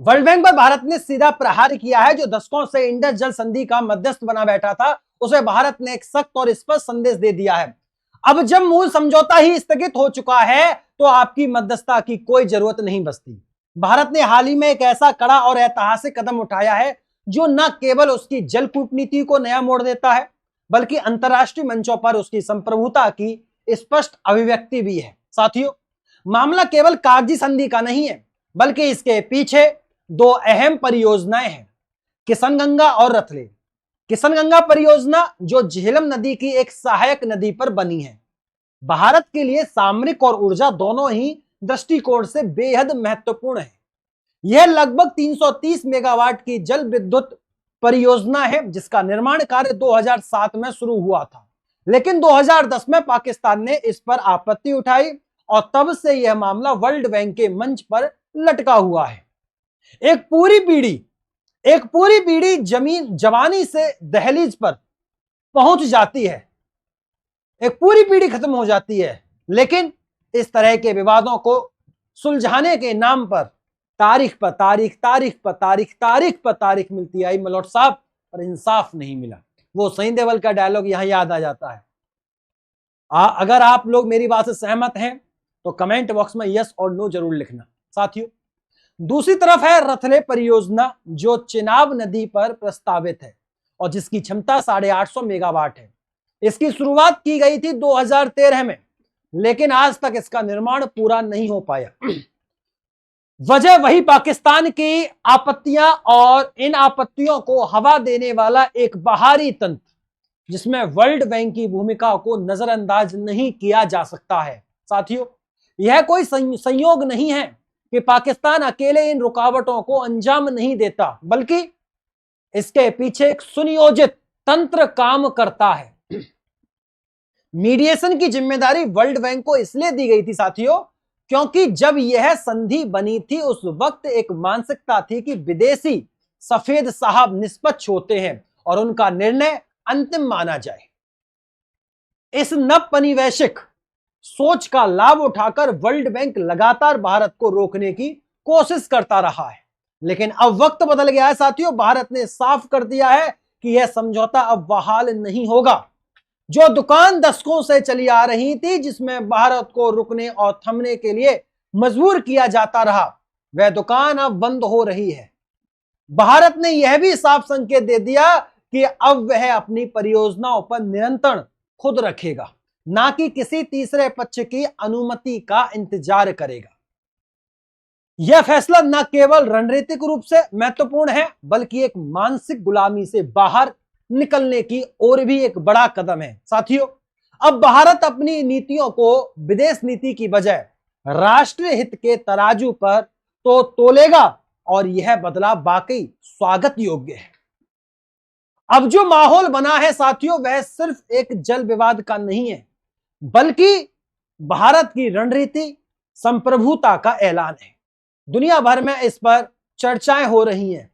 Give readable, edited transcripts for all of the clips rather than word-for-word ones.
World bank पर भारत ने सीधा प्रहार किया है। जो दशकों से इंडस जल संधि का मध्यस्थ बना बैठा था, उसे भारत ने एक सख्त और स्पष्ट संदेश दे दिया है। अब जब मूल समझौता ही स्थगित हो चुका है तो आपकी मध्यस्थता की कोई जरूरत नहीं बचती। भारत ने हाल ही में एक ऐसा कड़ा और ऐतिहासिक कदम उठाया है जो न केवल उसकी जल कूटनीति को नया मोड़ देता है, बल्कि अंतरराष्ट्रीय मंचों पर उसकी संप्रभुता की स्पष्ट अभिव्यक्ति भी है। साथियों, मामला केवल कागजी संधि का नहीं है, बल्कि इसके पीछे दो अहम परियोजनाएं हैं, किशनगंगा और रतले। किशनगंगा परियोजना जो झेलम नदी की एक सहायक नदी पर बनी है, भारत के लिए सामरिक और ऊर्जा दोनों ही दृष्टिकोण से बेहद महत्वपूर्ण है। यह लगभग 330 मेगावाट की जल विद्युत परियोजना है, जिसका निर्माण कार्य 2007 में शुरू हुआ था, लेकिन 2010 में पाकिस्तान ने इस पर आपत्ति उठाई और तब से यह मामला वर्ल्ड बैंक के मंच पर लटका हुआ है। एक पूरी पीढ़ी जवानी से दहलीज पर पहुंच जाती है, एक पूरी पीढ़ी खत्म हो जाती है, लेकिन इस तरह के विवादों को सुलझाने के नाम पर तारीख पर तारीख मिलती आई मलोट साहब, पर इंसाफ नहीं मिला। वो सनी देओल का डायलॉग यहां याद आ जाता है। अगर आप लोग मेरी बात से सहमत हैं तो कमेंट बॉक्स में यस और नो जरूर लिखना। साथियों, दूसरी तरफ है रतले परियोजना जो चिनाब नदी पर प्रस्तावित है और जिसकी क्षमता 850 मेगावाट है। इसकी शुरुआत की गई थी 2013 में, लेकिन आज तक इसका निर्माण पूरा नहीं हो पाया। वजह वही पाकिस्तान की आपत्तियां और इन आपत्तियों को हवा देने वाला एक बाहरी तंत्र, जिसमें वर्ल्ड बैंक की भूमिका को नजरअंदाज नहीं किया जा सकता है। साथियों, यह कोई संयोग नहीं है कि पाकिस्तान अकेले इन रुकावटों को अंजाम नहीं देता, बल्कि इसके पीछे एक सुनियोजित तंत्र काम करता है। मीडिएशन की जिम्मेदारी वर्ल्ड बैंक को इसलिए दी गई थी साथियों, क्योंकि जब यह संधि बनी थी उस वक्त एक मानसिकता थी कि विदेशी सफेद साहब निष्पक्ष होते हैं और उनका निर्णय अंतिम माना जाए। इस नवपनिवेशिक सोच का लाभ उठाकर वर्ल्ड बैंक लगातार भारत को रोकने की कोशिश करता रहा है, लेकिन अब वक्त बदल गया है साथियों। भारत ने साफ कर दिया है कि यह समझौता अब बहाल नहीं होगा। जो दुकान दशकों से चली आ रही थी, जिसमें भारत को रुकने और थमने के लिए मजबूर किया जाता रहा, वह दुकान अब बंद हो रही है। भारत ने यह भी साफ संकेत दे दिया कि अब वह अपनी परियोजनाओं पर नियंत्रण खुद रखेगा, ना कि किसी तीसरे पक्ष की अनुमति का इंतजार करेगा। यह फैसला न केवल रणनीतिक रूप से महत्वपूर्ण है, बल्कि एक मानसिक गुलामी से बाहर निकलने की ओर भी एक बड़ा कदम है। साथियों, अब भारत अपनी नीतियों को विदेश नीति की बजाय राष्ट्रीय हित के तराजू पर तो तोलेगा, और यह बदलाव वाकई स्वागत योग्य है। अब जो माहौल बना है साथियों, वह सिर्फ एक जल विवाद का नहीं है, बल्कि भारत की रणनीति संप्रभुता का ऐलान है। दुनिया भर में इस पर चर्चाएं हो रही हैं।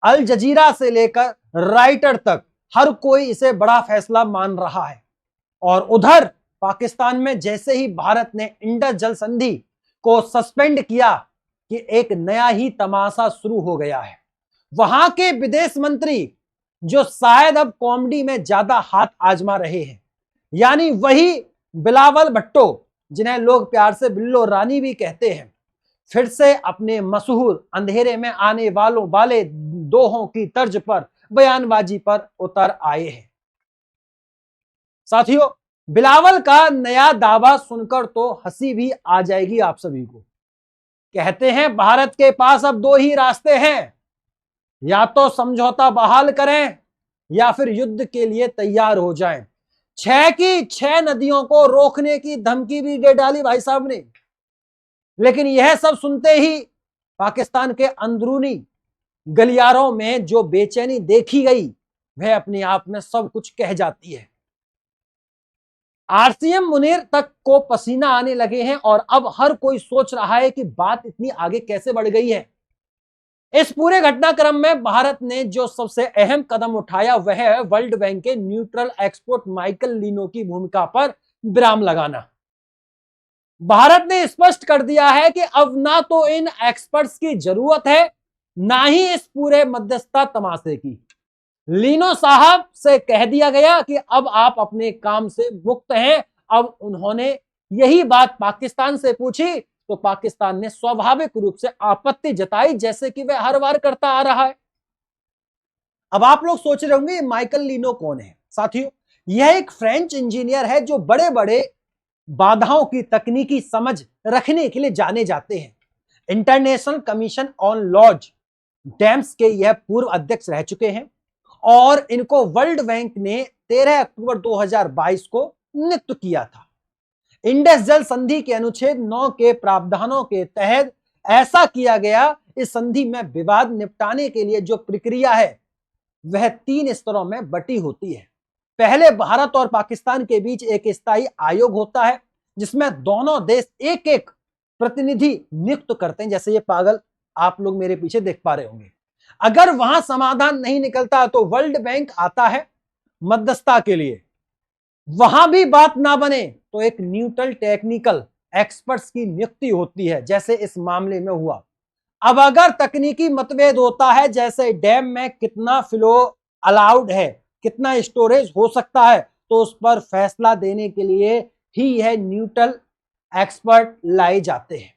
अल जजीरा से लेकर राइटर तक हर कोई इसे बड़ा फैसला मान रहा है। और उधर पाकिस्तान में जैसे ही भारत ने इंडस जल संधि को सस्पेंड किया कि एक नया ही तमाशा शुरू हो गया है। वहां के विदेश मंत्री, जो शायद अब कॉमेडी में ज्यादा हाथ आजमा रहे हैं, यानी वही बिलावल भुट्टो, जिन्हें लोग प्यार से बिल्लो रानी भी कहते हैं, फिर से अपने मशहूर अंधेरे में आने वाले दोहों की तर्ज पर बयानबाजी पर उतर आए हैं। साथियों, बिलावल का नया दावा सुनकर तो हंसी भी आ जाएगी आप सभी को। कहते हैं भारत के पास अब दो ही रास्ते हैं, या तो समझौता बहाल करें या फिर युद्ध के लिए तैयार हो जाएं। 6 की 6 नदियों को रोकने की धमकी भी दे डाली भाई साहब ने। लेकिन यह सब सुनते ही पाकिस्तान के अंदरूनी गलियारों में जो बेचैनी देखी गई, वह अपने आप में सब कुछ कह जाती है। आरसीएम मुनीर तक को पसीना आने लगे हैं और अब हर कोई सोच रहा है कि बात इतनी आगे कैसे बढ़ गई है। इस पूरे घटनाक्रम में भारत ने जो सबसे अहम कदम उठाया वह है वर्ल्ड बैंक के न्यूट्रल एक्सपोर्ट माइकल लिनो की भूमिका पर विराम लगाना। भारत ने स्पष्ट कर दिया है कि अब ना तो इन एक्सपर्ट्स की जरूरत है ना ही इस पूरे मध्यस्थता तमाशे की। लीनो साहब से कह दिया गया कि अब आप अपने काम से मुक्त हैं। अब उन्होंने यही बात पाकिस्तान से पूछी तो पाकिस्तान ने स्वाभाविक रूप से आपत्ति जताई, जैसे कि वह हर बार करता आ रहा है। अब आप लोग सोच रहे होंगे माइकल लीनो कौन है। साथियों, यह एक फ्रेंच इंजीनियर है जो बड़े बड़े बाधाओं की तकनीकी समझ रखने के लिए जाने जाते हैं। International commission on large dams के यह पूर्व अध्यक्ष रह चुके हैं और इनको वर्ल्ड बैंक ने 13 अक्टूबर 2022 को नियुक्त किया था। इंडस जल संधि के अनुच्छेद 9 के प्रावधानों के तहत ऐसा किया गया। इस संधि में विवाद निपटाने के लिए जो प्रक्रिया है वह 3 स्तरों में बटी होती है। पहले भारत और पाकिस्तान के बीच एक स्थायी आयोग होता है जिसमें दोनों देश एक एक प्रतिनिधि नियुक्त करते हैं, जैसे ये पागल आप लोग मेरे पीछे देख पा रहे होंगे। अगर वहां समाधान नहीं निकलता तो वर्ल्ड बैंक आता है मध्यस्थता के लिए। वहां भी बात ना बने तो एक न्यूट्रल टेक्निकल एक्सपर्ट्स की नियुक्ति होती है, जैसे इस मामले में हुआ। अब अगर तकनीकी मतभेद होता है, जैसे डैम में कितना फ्लो अलाउड है, कितना स्टोरेज हो सकता है, तो उस पर फैसला देने के लिए ही यह न्यूट्रल एक्सपर्ट लाए जाते हैं।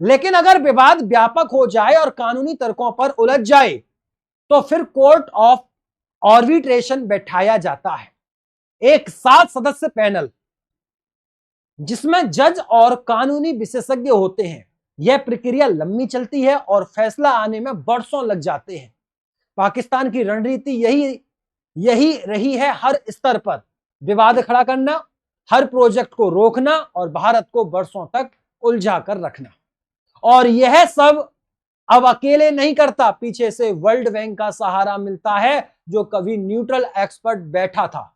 लेकिन अगर विवाद व्यापक हो जाए और कानूनी तर्कों पर उलझ जाए तो फिर कोर्ट ऑफ आर्बिट्रेशन बैठाया जाता है। एक 7 सदस्य पैनल जिसमें जज और कानूनी विशेषज्ञ होते हैं। यह प्रक्रिया लंबी चलती है और फैसला आने में वर्षों लग जाते हैं। पाकिस्तान की रणनीति यही रही है, हर स्तर पर विवाद खड़ा करना, हर प्रोजेक्ट को रोकना और भारत को वर्षों तक उलझा कर रखना। और यह सब अब अकेले नहीं करता, पीछे से वर्ल्ड बैंक का सहारा मिलता है जो कभी न्यूट्रल एक्सपर्ट बैठा था।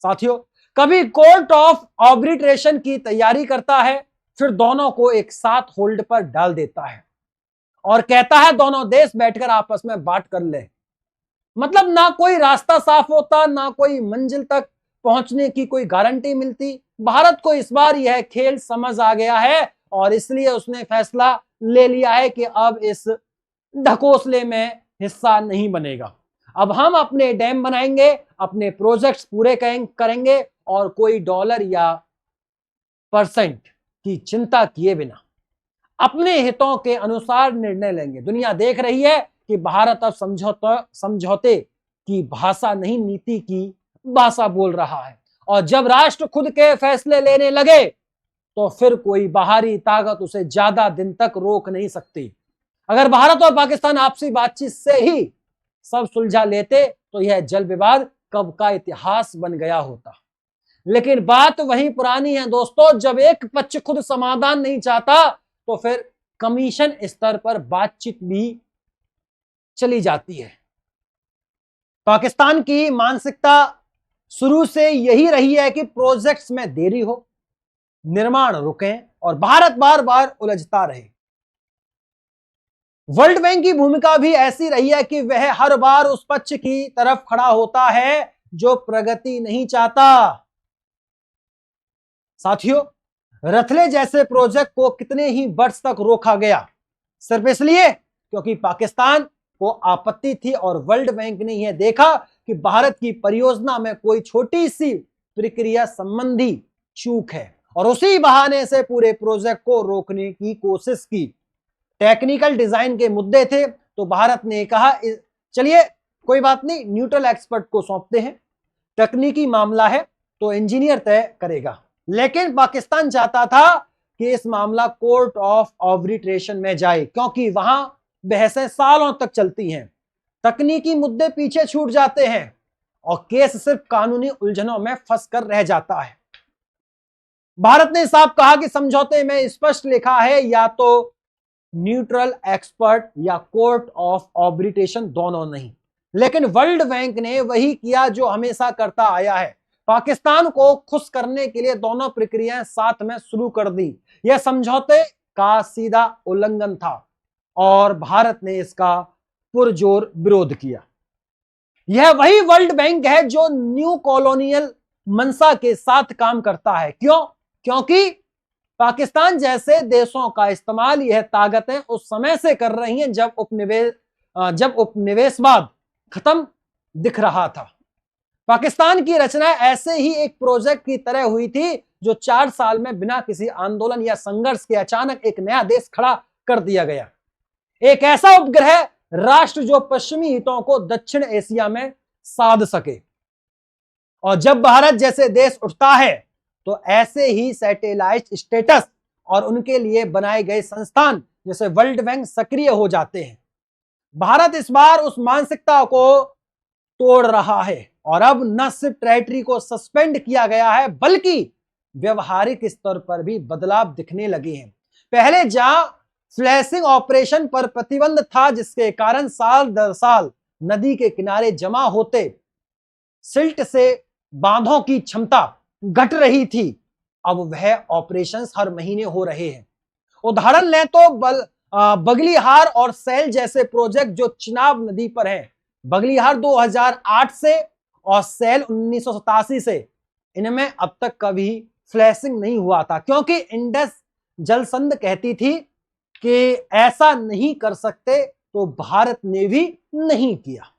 साथियों, कभी कोर्ट ऑफ आर्बिट्रेशन की तैयारी करता है, फिर दोनों को एक साथ होल्ड पर डाल देता है और कहता है दोनों देश बैठकर आपस में बात कर ले। मतलब ना कोई रास्ता साफ होता, ना कोई मंजिल तक पहुंचने की कोई गारंटी मिलती। भारत को इस बार यह खेल समझ आ गया है और इसलिए उसने फैसला ले लिया है कि अब इस ढकोसले में हिस्सा नहीं बनेगा। अब हम अपने डैम बनाएंगे, अपने प्रोजेक्ट्स पूरे करेंगे और कोई डॉलर या परसेंट की चिंता किए बिना अपने हितों के अनुसार निर्णय लेंगे। दुनिया देख रही है कि भारत अब समझौते की भाषा नहीं, नीति की भाषा बोल रहा है। और जब राष्ट्र खुद के फैसले लेने लगे तो फिर कोई बाहरी ताकत उसे ज्यादा दिन तक रोक नहीं सकती। अगर भारत और पाकिस्तान आपसी बातचीत से ही सब सुलझा लेते तो यह जल विवाद कब का इतिहास बन गया होता। लेकिन बात वही पुरानी है दोस्तों, जब एक पक्ष खुद समाधान नहीं चाहता तो फिर कमीशन स्तर पर बातचीत भी चली जाती है। पाकिस्तान की मानसिकता शुरू से यही रही है कि प्रोजेक्ट्स में देरी हो, निर्माण रुके और भारत बार बार उलझता रहे। वर्ल्ड बैंक की भूमिका भी ऐसी रही है कि वह हर बार उस पक्ष की तरफ खड़ा होता है जो प्रगति नहीं चाहता। साथियों, रथले जैसे प्रोजेक्ट को कितने ही वर्ष तक रोका गया, सिर्फ इसलिए क्योंकि पाकिस्तान को आपत्ति थी और वर्ल्ड बैंक ने यह देखा कि भारत की परियोजना में कोई छोटी सी प्रक्रिया संबंधी चूक है और उसी बहाने से पूरे प्रोजेक्ट को रोकने की कोशिश की। टेक्निकल डिजाइन के मुद्दे थे तो भारत ने कहा चलिए कोई बात नहीं, न्यूट्रल एक्सपर्ट को सौंपते हैं, तकनीकी मामला है तो इंजीनियर तय करेगा। लेकिन पाकिस्तान चाहता था कि इस मामला कोर्ट ऑफ आर्बिट्रेशन में जाए क्योंकि वहां बहसें सालों तक चलती हैं, तकनीकी मुद्दे पीछे छूट जाते हैं और केस सिर्फ कानूनी उलझनों में फंस कर रह जाता है। भारत ने साफ कहा कि समझौते में स्पष्ट लिखा है या तो न्यूट्रल एक्सपर्ट या कोर्ट ऑफ आर्बिट्रेशन, दोनों नहीं। लेकिन वर्ल्ड बैंक ने वही किया जो हमेशा करता आया है, पाकिस्तान को खुश करने के लिए दोनों प्रक्रियाएं साथ में शुरू कर दी। यह समझौते का सीधा उल्लंघन था और भारत ने इसका पुरजोर विरोध किया। यह वही वर्ल्ड बैंक है जो न्यू कॉलोनियल मंशा के साथ काम करता है। क्यों? क्योंकि पाकिस्तान जैसे देशों का इस्तेमाल यह ताकतें उस समय से कर रही हैं जब उपनिवेशवाद खत्म दिख रहा था। पाकिस्तान की रचना ऐसे ही एक प्रोजेक्ट की तरह हुई थी जो 4 साल में बिना किसी आंदोलन या संघर्ष के अचानक एक नया देश खड़ा कर दिया गया। एक ऐसा उपग्रह राष्ट्र जो पश्चिमी हितों को दक्षिण एशिया में साध सके। और जब भारत जैसे देश उठता है तो ऐसे ही सैटेलाइट स्टेटस और उनके लिए बनाए गए संस्थान जैसे वर्ल्ड बैंक सक्रिय हो जाते हैं। भारत इस बार उस मानसिकता को तोड़ रहा है और अब न सिर्फ टेरिटरी को सस्पेंड किया गया है बल्कि व्यवहारिक स्तर पर भी बदलाव दिखने लगे हैं। पहले जहां फ्लैशिंग ऑपरेशन पर प्रतिबंध था जिसके कारण साल दर साल नदी के किनारे जमा होते सिल्ट से बांधों की क्षमता घट रही थी, अब वह ऑपरेशंस हर महीने हो रहे हैं। उदाहरण लें तो बगलिहार और सैल जैसे प्रोजेक्ट जो चिनाब नदी पर है। बगलिहार 2008 से और सैल 1987 से, इनमें अब तक कभी फ्लैशिंग नहीं हुआ था क्योंकि इंडस जल संधि कहती थी कि ऐसा नहीं कर सकते, तो भारत ने भी नहीं किया।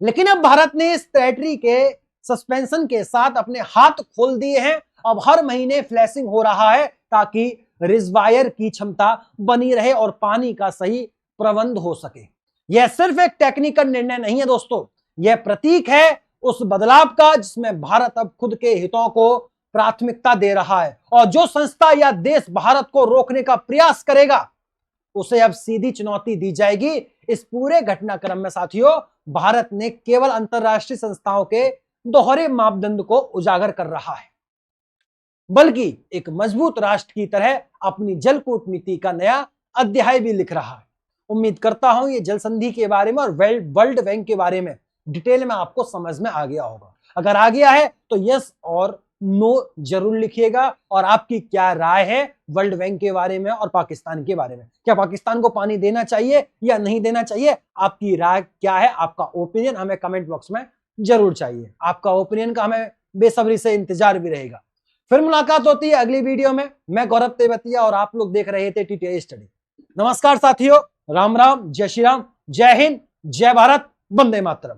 लेकिन अब भारत ने इस टेरिटरी के सस्पेंशन के साथ अपने हाथ खोल दिए हैं। अब हर महीने फ्लैशिंग हो रहा है ताकि रिजर्वायर की क्षमता बनी रहे और पानी का सही प्रबंध हो सके। यह सिर्फ एक टेक्निकल निर्णय नहीं है दोस्तों, यह प्रतीक है उस बदलाव का जिसमें भारत अब खुद के हितों को प्राथमिकता दे रहा है। और जो संस्था या देश भारत को रोकने का प्रयास करेगा उसे अब सीधी चुनौती दी जाएगी। इस पूरे घटनाक्रम में साथियों भारत ने केवल अंतरराष्ट्रीय संस्थाओं के दोहरे मापदंड को उजागर कर रहा है बल्कि एक मजबूत राष्ट्र की तरह अपनी जल कूटनीति का नया अध्याय भी लिख रहा है। उम्मीद करता हूं ये जल संधि के बारे में और वर्ल्ड बैंक के बारे में डिटेल में आपको समझ में आ गया होगा। अगर आ गया है तो यस और नो जरूर लिखिएगा। और आपकी क्या राय है वर्ल्ड बैंक के बारे में और पाकिस्तान के बारे में? क्या पाकिस्तान को पानी देना चाहिए या नहीं देना चाहिए? आपकी राय क्या है? आपका ओपिनियन हमें कमेंट बॉक्स में जरूर चाहिए। आपका ओपिनियन का हमें बेसब्री से इंतजार भी रहेगा। फिर मुलाकात होती है अगली वीडियो में। मैं गौरव तेवतिया और आप लोग देख रहे थे टीटीआई स्टडी। नमस्कार साथियों, राम राम, जय श्री राम, जय हिंद, जय भारत, वंदे मातरम।